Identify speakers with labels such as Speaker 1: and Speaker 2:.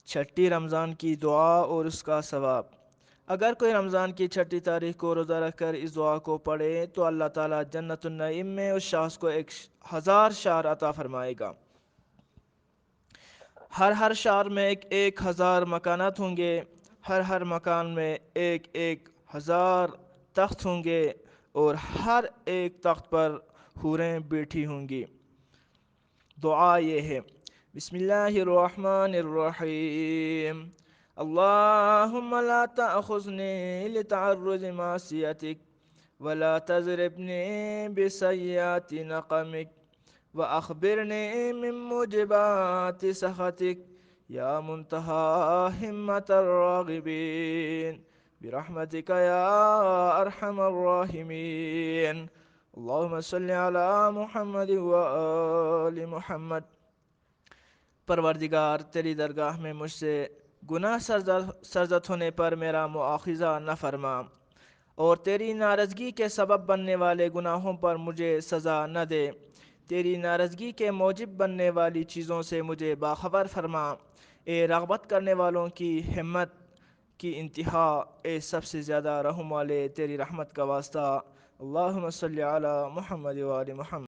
Speaker 1: چھٹی رمضان کی دعا اور اس کا ثواب۔ اگر کوئی رمضان کی چھٹی تاریخ کو روزہ رکھ کر اس دعا کو پڑھے تو اللہ تعالیٰ جنت النعیم میں اس شخص کو 1000 عطا فرمائے گا۔ ہر شہر میں 1000 مکانات ہوں گے، ہر مکان میں 1000 تخت ہوں گے، اور ہر ایک تخت پر حوریں بیٹھی ہوں گی۔ دعا یہ ہے: بسم اللہ الرحمن الرحیم، اللہم لا تأخذنی لتعرض معصیتک ولا تضربنی بسیئات نقمک وأخبرنی من موجبات سخطک یا منتہا ہمت الراغبین برحمتک یا ارحم الراحمین۔ اللہم صلی علی محمد وآل محمد۔ پروردگار، تیری درگاہ میں مجھ سے گناہ سرزد ہونے پر میرا مواخذہ نہ فرما، اور تیری ناراضگی کے سبب بننے والے گناہوں پر مجھے سزا نہ دے۔ تیری ناراضگی کے موجب بننے والی چیزوں سے مجھے باخبر فرما۔ اے رغبت کرنے والوں کی ہمت کی انتہا، اے سب سے زیادہ رحم والے، تیری رحمت کا واسطہ۔ اللہم صلی علی محمد وآل محمد۔